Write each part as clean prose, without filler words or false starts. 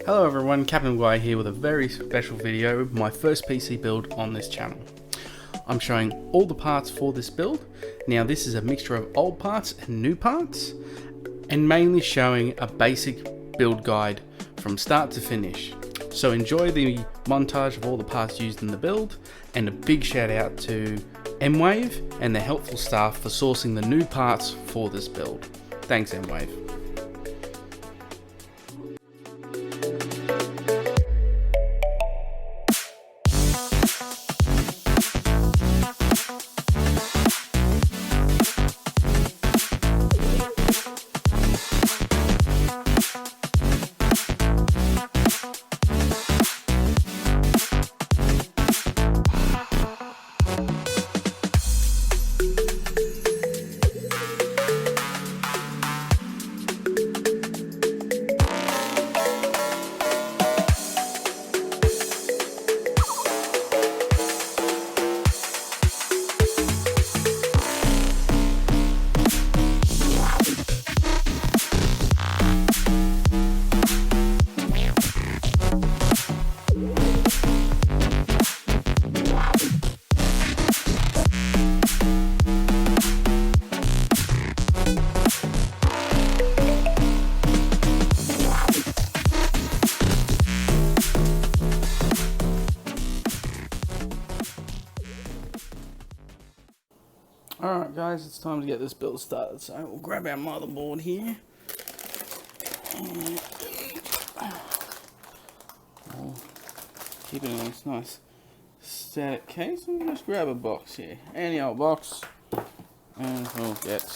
Hello everyone, Captain Guy here with a very special video, my first PC build on this channel. I'm showing all the parts for this build. Now this is a mixture of old parts and new parts, and mainly showing a basic build guide from start to finish. So enjoy the montage of all the parts used in the build, and a big shout out to Mwave and the helpful staff for sourcing the new parts for this build. Thanks Mwave. Alright guys, it's time to get this build started, so we'll grab our motherboard here. And we'll keep it in this nice static case. We'll just grab a box here, any old box, and we'll get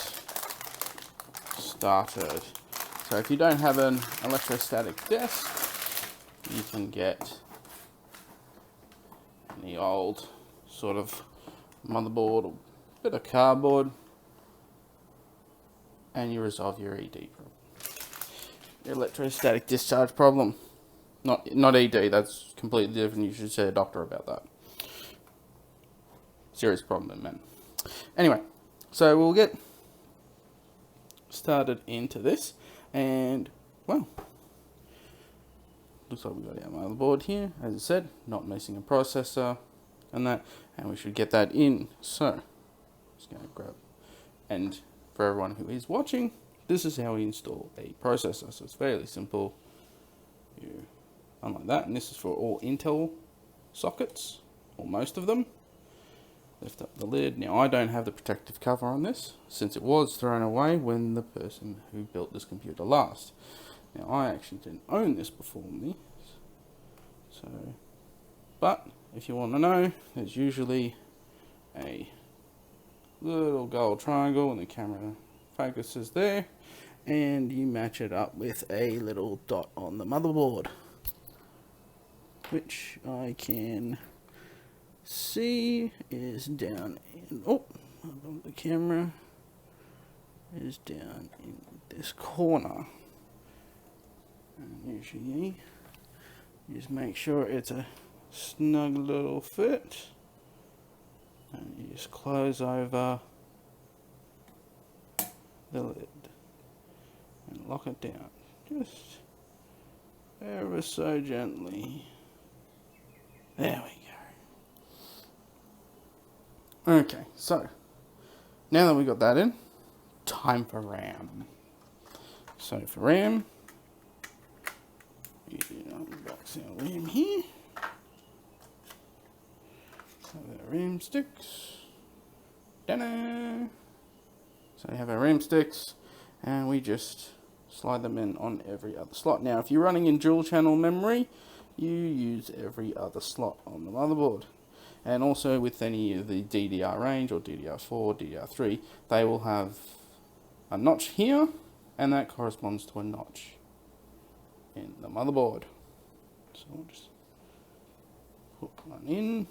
started. So if you don't have an electrostatic desk, you can get any old sort of motherboard or bit of cardboard, and you resolve your ED problem. Your electrostatic discharge problem. Not ED, that's completely different. You should see a doctor about that. Serious problem in men. Anyway, so we'll get started into this, and well, looks like we've got our motherboard here, as I said, not missing a processor and that, and we should get that in. So just going to grab, and for everyone who is watching, this is how we install a processor. So it's fairly simple. You unlike that, and this is for all Intel sockets, or most of them. Lift up the lid. Now I don't have the protective cover on this, since it was thrown away when the person who built this computer last. Now I actually didn't own this before me, so, but if you want to know, there's usually a little gold triangle and the camera focuses there, and you match it up with a little dot on the motherboard, which I can see is down in, the camera is down in this corner, and usually you just make sure it's a snug little fit. And you just close over the lid and lock it down, just ever so gently. There we go. Okay, so now that we got that in, time for RAM. So for RAM, you unbox our RAM here. Our RAM sticks. Ta-da! So we have our RAM sticks, and we just slide them in on every other slot. Now, if you're running in dual channel memory, you use every other slot on the motherboard. And also with any of the DDR range, or DDR4, DDR3, they will have a notch here, and that corresponds to a notch in the motherboard. So we'll just put one in.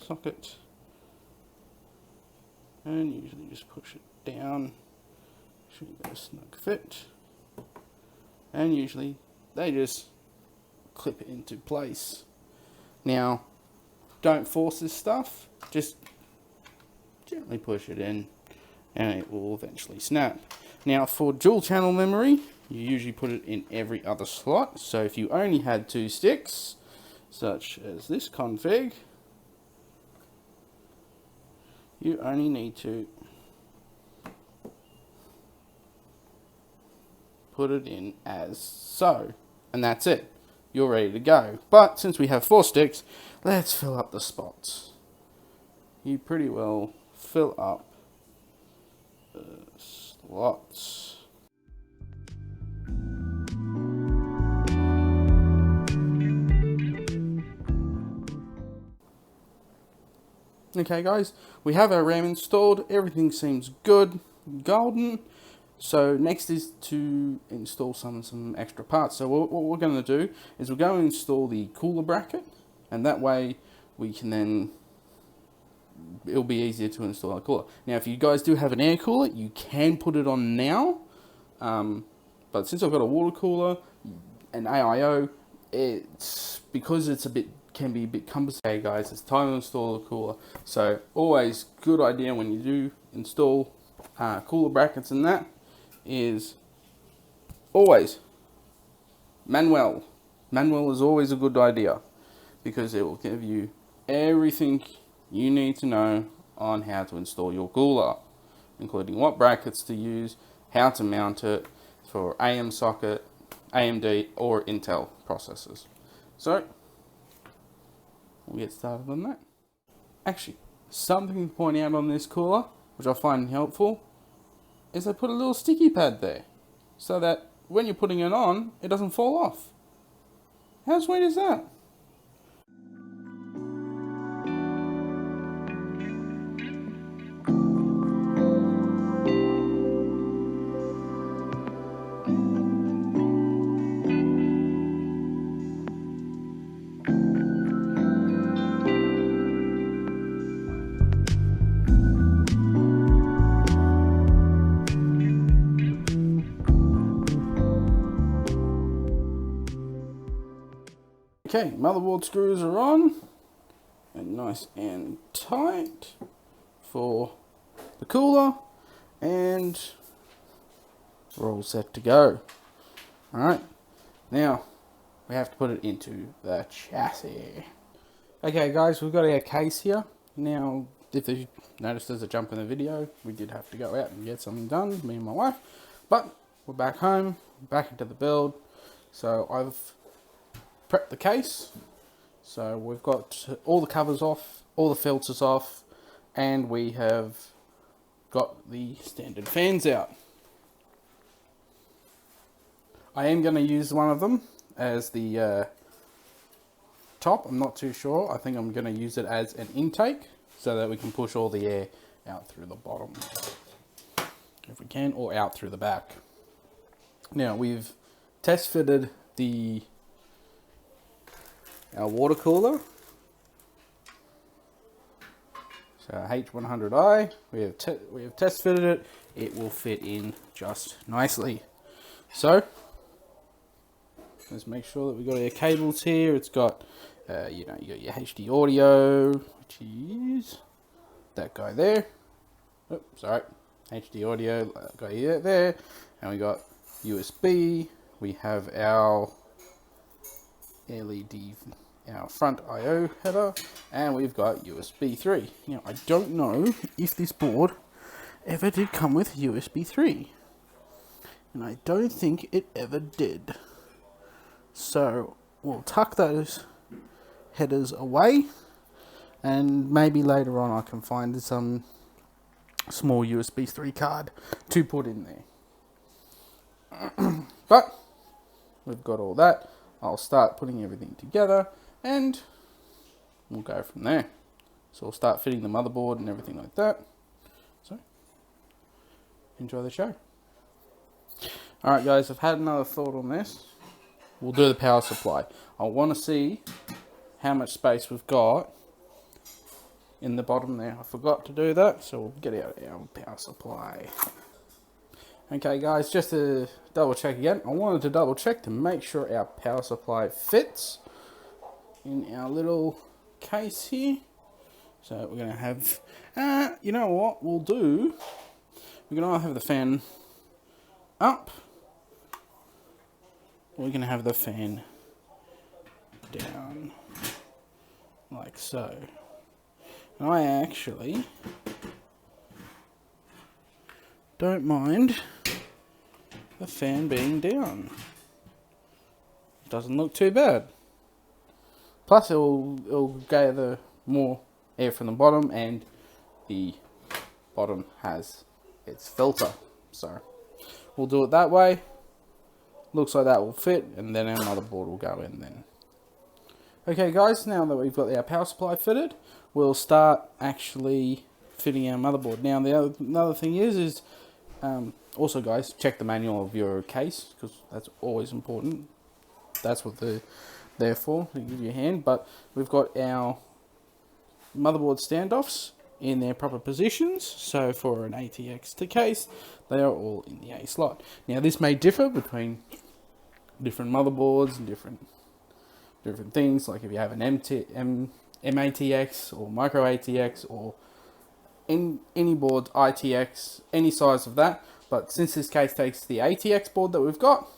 Socket, and usually just push it down, should get a snug fit, and usually they just clip it into place. Now, don't force this stuff, just gently push it in and it will eventually snap. Now for dual channel memory, you usually put it in every other slot. So if you only had 2 sticks, such as this config, you only need to put it in as so, and that's it. You're ready to go. But since we have 4 sticks, let's fill up the spots. You pretty well fill up the slots. Okay guys, we have our RAM installed, everything seems good, golden. So next is to install some extra parts. So what we're going to do is we're going to install the cooler bracket, and that way we can then, it'll be easier to install a cooler. Now if you guys do have an air cooler, you can put it on now, but since I've got a water cooler and AIO, it's because it's can be a bit cumbersome. Okay guys, it's time to install the cooler. So always good idea when you do install cooler brackets, and that is always manual. Manual is always a good idea because it will give you everything you need to know on how to install your cooler, including what brackets to use, how to mount it for AM socket, AMD or Intel processors. So we'll get started on that. Actually, something to point out on this cooler, which I find helpful, is I put a little sticky pad there, so that when you're putting it on, it doesn't fall off. How sweet is that? Okay, motherboard screws are on and nice and tight for the cooler, and we're all set to go. Alright, now we have to put it into the chassis. Okay guys, we've got our case here. Now, if you noticed there's a jump in the video, we did have to go out and get something done, me and my wife, but we're back home, back into the build. So I've prepped the case, so we've got all the covers off, all the filters off, and we have got the standard fans out. I am going to use one of them as the top. I'm not too sure. I think I'm going to use it as an intake so that we can push all the air out through the bottom if we can, or out through the back. Now we've test fitted our water cooler, so H100i, we have test fitted it. It will fit in just nicely. So let's make sure that we've got our cables here. It's got you got your HD audio, which is that guy there. Oh, sorry, HD audio guy there, and we got USB. We have our LED, our front I/O header, and we've got USB 3. Now I don't know if this board ever did come with USB 3, and I don't think it ever did. So we'll tuck those headers away, and maybe later on I can find some small USB 3 card to put in there. But we've got all that. I'll start putting everything together and we'll go from there. So we'll start fitting the motherboard and everything like that. So enjoy the show. Alright guys, I've had another thought on this. We'll do the power supply. I want to see how much space we've got in the bottom there. I forgot to do that, so we'll get out our power supply. Okay guys, just to double check again, I wanted to double check to make sure our power supply fits in our little case here. So we're going to have, you know what we'll do, we're going to have the fan up, we're going to have the fan down like so. And I actually don't mind the fan being down. Doesn't look too bad. Plus it'll gather more air from the bottom, and the bottom has its filter. So we'll do it that way. Looks like that will fit, and then our motherboard will go in then. Okay guys, now that we've got our power supply fitted, we'll start actually fitting our motherboard. Now another thing is also guys, check the manual of your case, because that's always important. That's what they're there for, to give you a hand. But we've got our motherboard standoffs in their proper positions. So for an ATX to case, they are all in the A slot. Now this may differ between different motherboards and different things. Like if you have an MATX or micro ATX or any board ITX, any size of that. But since this case takes the ATX board that we've got,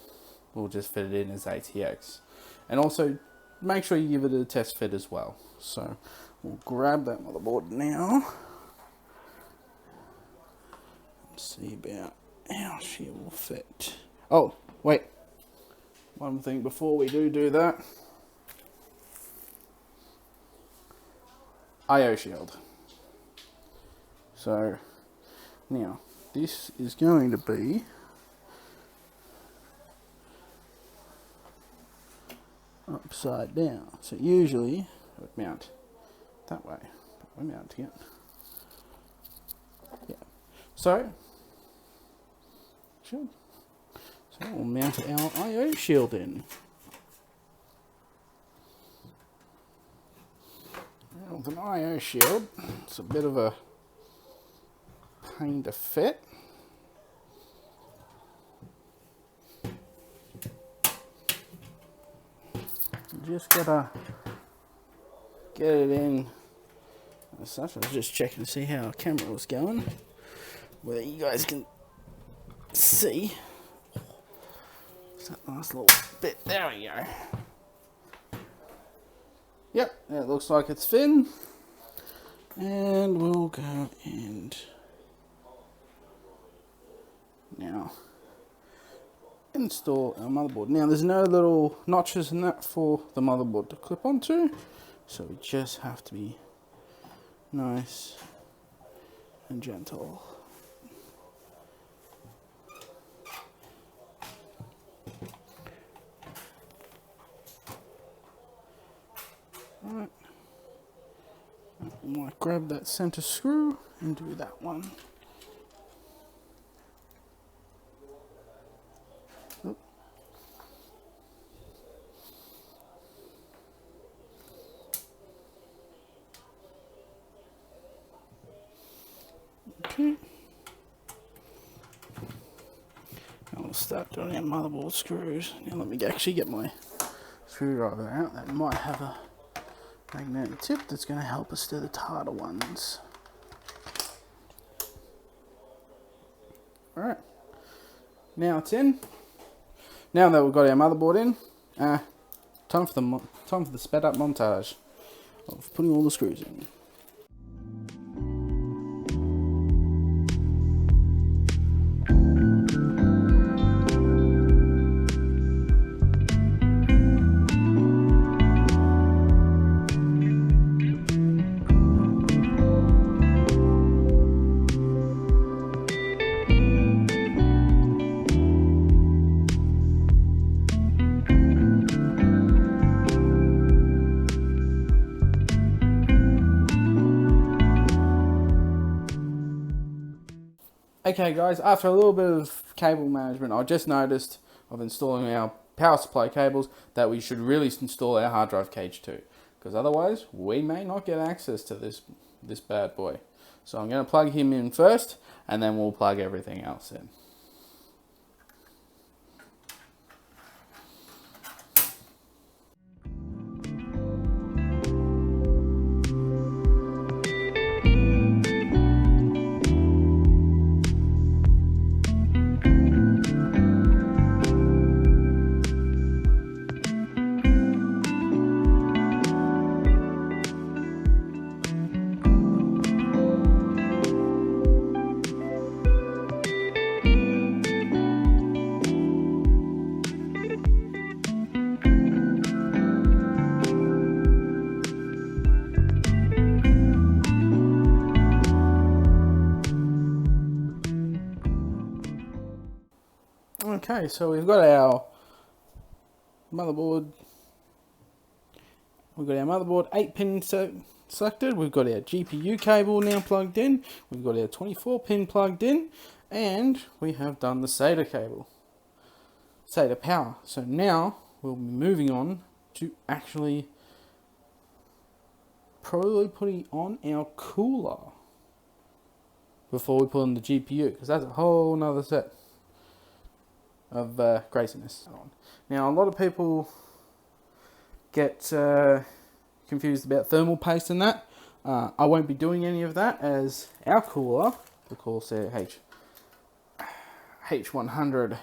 we'll just fit it in as ATX. And also make sure you give it a test fit as well. So we'll grab that motherboard now. Let's see about how she will fit. Oh, wait. One thing before we do that. IO shield. So now this is going to be upside down. So usually it would mount that way, but we're mounting it. Yeah. So we'll mount our IO shield in. Now with an IO shield, it's a bit of a pain to fit. Just gotta get it in as such. I was just checking to see how our camera was going, whether you guys can see. It's that last little bit. There we go. Yep, it looks like it's thin. And we'll go and now install our motherboard. Now there's no little notches in that for the motherboard to clip onto, so we just have to be nice and gentle. Alright, we might grab that center screw and do that one. Okay. Now we'll start doing our motherboard screws. Now let me actually get my screwdriver out. That might have a magnetic tip that's going to help us do the harder ones. Alright. Now it's in. Now that we've got our motherboard in, time for the sped up montage of putting all the screws in. Okay guys, after a little bit of cable management, I just noticed of installing our power supply cables that we should really install our hard drive cage too, because otherwise we may not get access to this bad boy. So I'm going to plug him in first, and then we'll plug everything else in. Okay, so we've got our motherboard. We've got our motherboard 8-pin selected. We've got our GPU cable now plugged in. We've got our 24-pin plugged in, and we have done the SATA cable, SATA power. So now we'll be moving on to actually probably putting on our cooler before we put on the GPU, because that's a whole nother set of craziness. Now, a lot of people get confused about thermal paste and that. I won't be doing any of that, as our cooler, the Corsair H100x,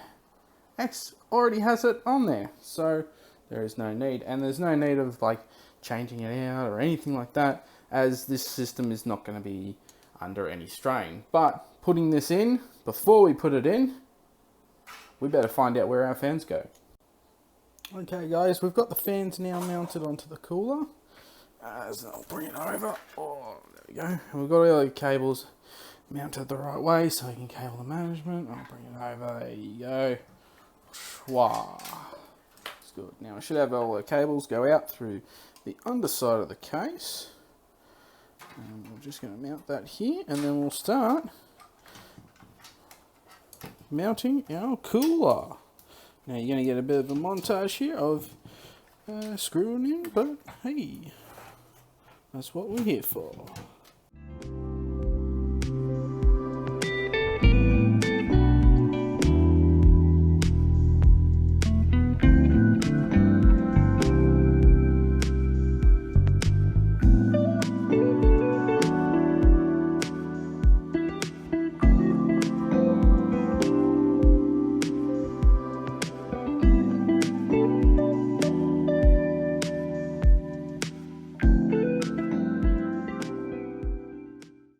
already has it on there, so there is no need, and there's no need of like changing it out or anything like that, as this system is not going to be under any strain. But putting this in, before we put it in, we better find out where our fans go. Okay guys, we've got the fans now mounted onto the cooler. So I'll bring it over. Oh, there we go. And we've got all the cables mounted the right way so you can cable the management. I'll bring it over. There you go. Schwa. That's good. Now I should have all the cables go out through the underside of the case. And we're just going to mount that here, and then we'll start mounting our cooler. Now you're going to get a bit of a montage here of screwing in, but hey, that's what we're here for.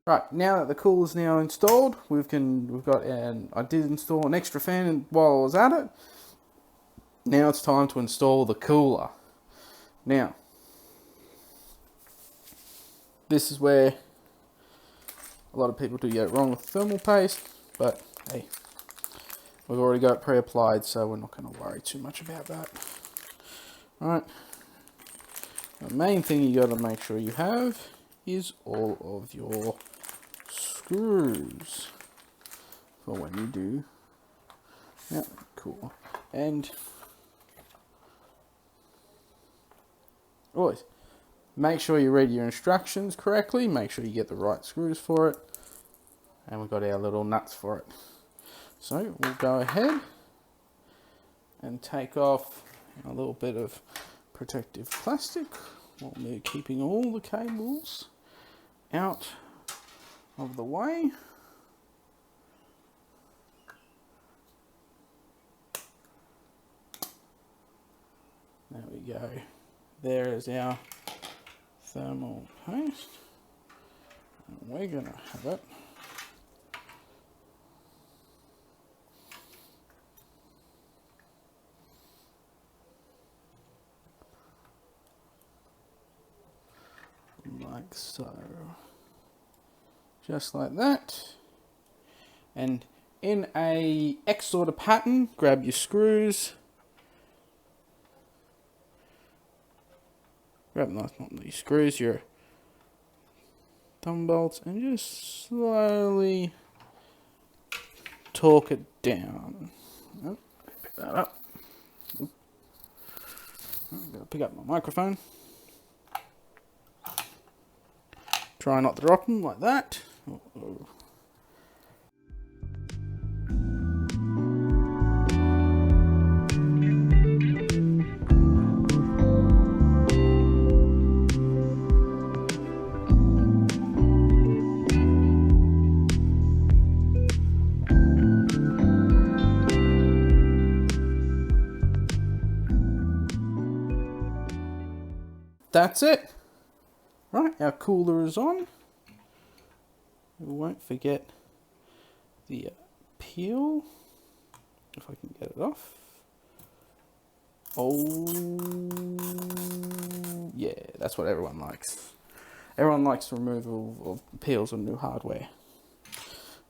Right, now that the cooler's now installed, I did install an extra fan while I was at it. Now it's time to install the cooler. Now, this is where a lot of people do get it wrong with thermal paste, but hey, we've already got it pre-applied, so we're not going to worry too much about that. Right, the main thing you got to make sure you have is all of your screws for when you do. Yeah, cool. And always make sure you read your instructions correctly. Make sure you get the right screws for it. And we've got our little nuts for it. So we'll go ahead and take off a little bit of protective plastic while we're keeping all the cables out of the way. There we go. There is our thermal paste. And we're going to have it like so. Just like that. And in a X sort of pattern, grab your screws. Grab not these screws, your thumb bolts, and just slowly torque it down. Oh, pick that up. I'm going to pick up my microphone. Try not to drop them like that. Uh-oh. That's it. Right, our cooler is on. We won't forget the peel, if I can get it off. Oh, yeah, that's what everyone likes. Everyone likes removal of peels on new hardware.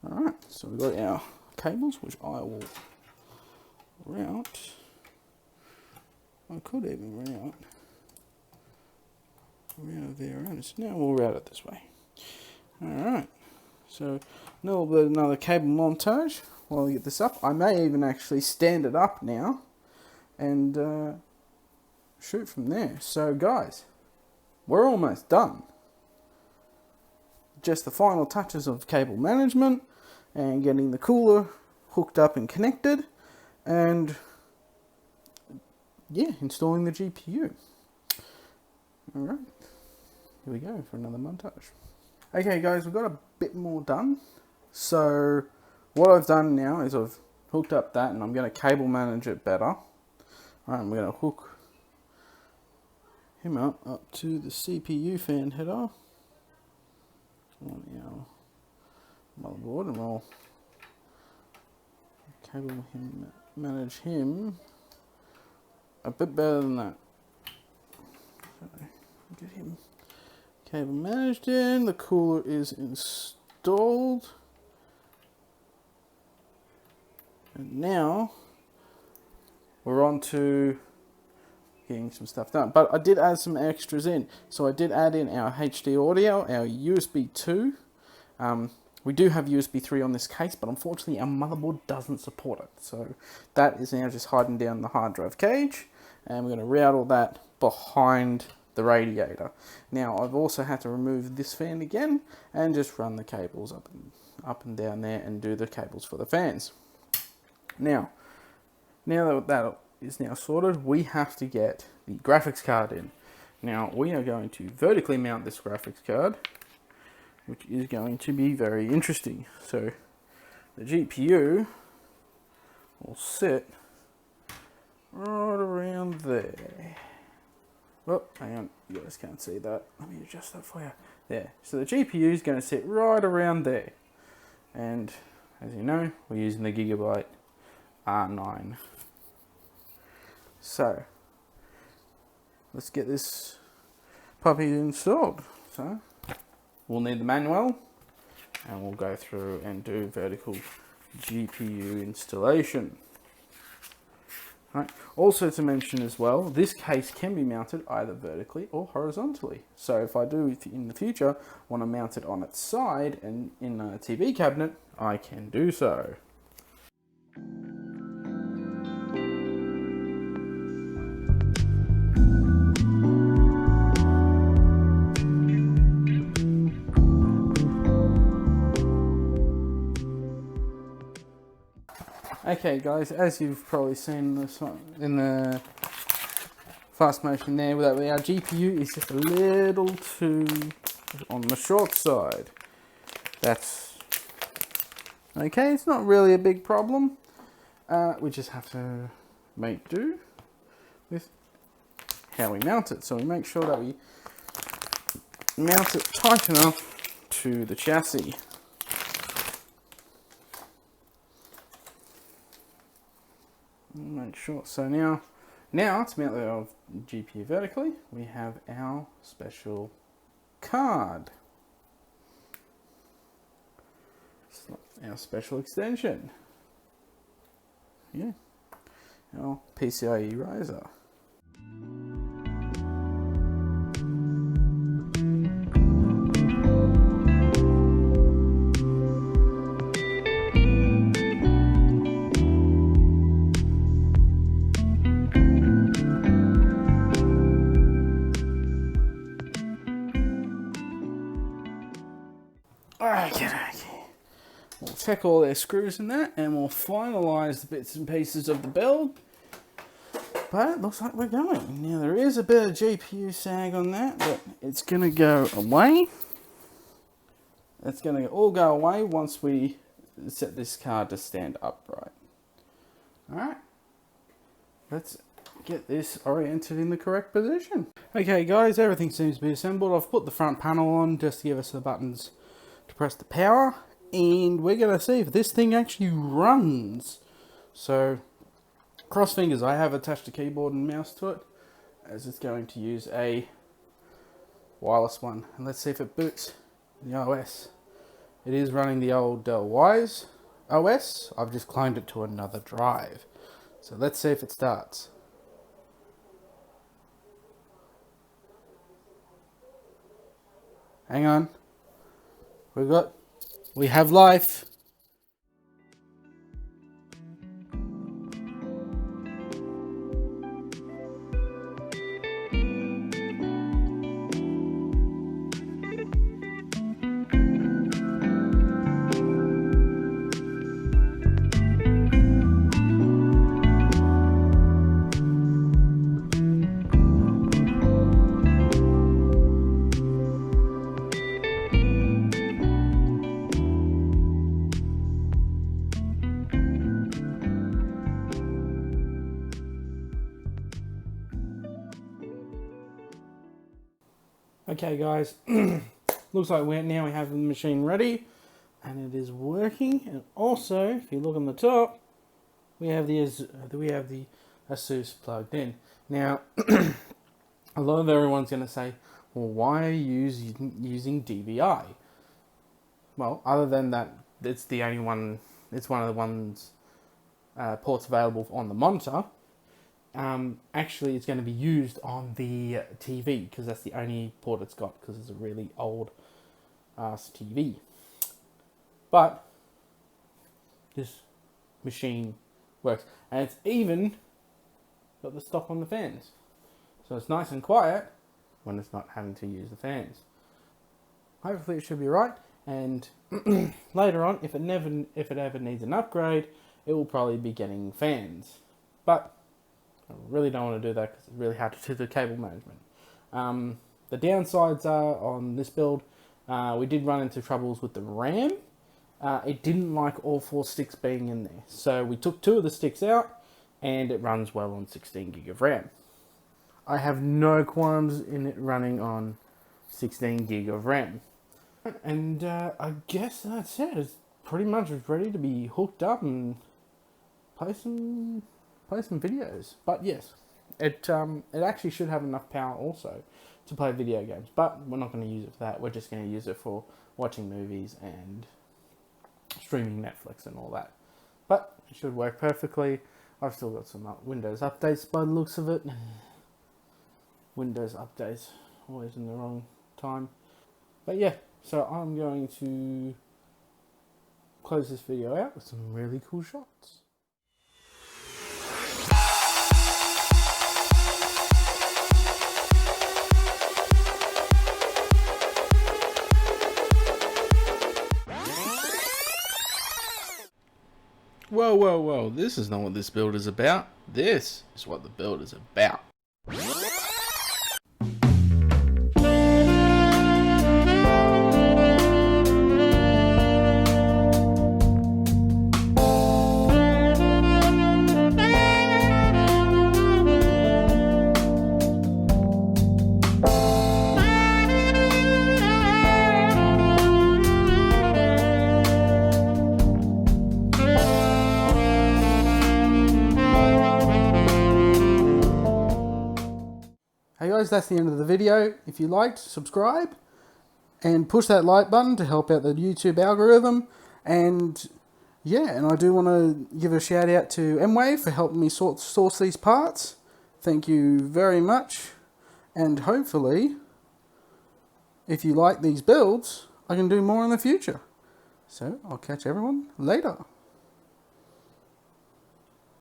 Alright, so we've got our cables, which I will route. I could even route there around. So now we'll route it this way. Alright, so a little bit another cable montage while we get this up. I may even actually stand it up now and shoot from there. So guys, we're almost done. Just the final touches of cable management and getting the cooler hooked up and connected, and yeah, installing the GPU. Alright, here we go for another montage. Okay guys, we've got a bit more done. So what I've done now is I've hooked up that, and I'm going to cable manage it better. Alright, I'm going to hook him up to the CPU fan header on our motherboard, and we'll cable him, manage him a bit better than that. So get him cable managed in, the cooler is installed, and now we're on to getting some stuff done. But I did add some extras in. So I did add in our HD audio, our USB 2. We do have USB 3 on this case, but unfortunately our motherboard doesn't support it. So that is now just hiding down the hard drive cage, and we're going to route all that behind the radiator. Now I've also had to remove this fan again and just run the cables up and down there and do the cables for the fans. Now that is now sorted, we have to get the graphics card in. Now we are going to vertically mount this graphics card, which is going to be very interesting. So the GPU will sit right around there. Oh, hang on, you guys can't see that. Let me adjust that for you. There. So the GPU is going to sit right around there. And as you know, we're using the Gigabyte R9. So let's get this puppy installed. So we'll need the manual, and we'll go through and do vertical GPU installation. Right. Also to mention as well, this case can be mounted either vertically or horizontally. So if I do in the future want to mount it on its side and in a TV cabinet, I can do so. Okay guys, as you've probably seen in the fast motion there, that our GPU is just a little too on the short side. That's okay, it's not really a big problem. We just have to make do with how we mount it. So we make sure that we mount it tight enough to the chassis. Make sure. So now to mount the GPU vertically, we have our special card. Our special extension. Yeah. Our PCIe riser. Okay. We'll check all their screws in that, and we'll finalise the bits and pieces of the build. But it looks like we're going. Now there is a bit of GPU sag on that, but it's going to go away. It's going to all go away once we set this card to stand upright. Alright, let's get this oriented in the correct position. Okay guys, everything seems to be assembled. I've put the front panel on just to give us the buttons to press the power, and we're going to see if this thing actually runs. So cross fingers, I have attached a keyboard and mouse to it, as it's going to use a wireless one. And let's see if it boots the OS. It is running the old Dell Wise OS. I've just cloned it to another drive. So let's see if it starts. Hang on. We have life. Okay guys, looks like we have the machine ready and it is working. And also, if you look on the top, we have the ASUS plugged in. Now, a lot of everyone's going to say, well, why are you using DVI? Well, other than that, it's the only one. It's one of the ones ports available on the monitor. Actually, it's going to be used on the TV because that's the only port it's got, because it's a really old ass TV. But this machine works, and it's even got the stop on the fans, so it's nice and quiet when it's not having to use the fans. Hopefully it should be right, and later on, if it ever needs an upgrade, it will probably be getting fans. But I really don't want to do that because it's really hard to do the cable management. The downsides are on this build, we did run into troubles with the RAM. It didn't like all 4 sticks being in there. So we took 2 of the sticks out and it runs well on 16 gig of RAM. I have no qualms in it running on 16 gig of RAM. And I guess that's it. It's pretty much ready to be hooked up and play some videos. But yes, it actually should have enough power also to play video games, but we're not going to use it for that. We're just going to use it for watching movies and streaming Netflix and all that. But it should work perfectly. I've still got some Windows updates by the looks of it. Windows updates always in the wrong time. But yeah, so I'm going to close this video out with some really cool shots. Whoa, whoa, whoa, this is not what this build is about. This is what the build is about. Hey guys, that's the end of the video. If you liked, subscribe and push that like button to help out the YouTube algorithm. And yeah, and I do want to give a shout out to Mwave for helping me source these parts. Thank you very much. And hopefully, if you like these builds, I can do more in the future. So I'll catch everyone later.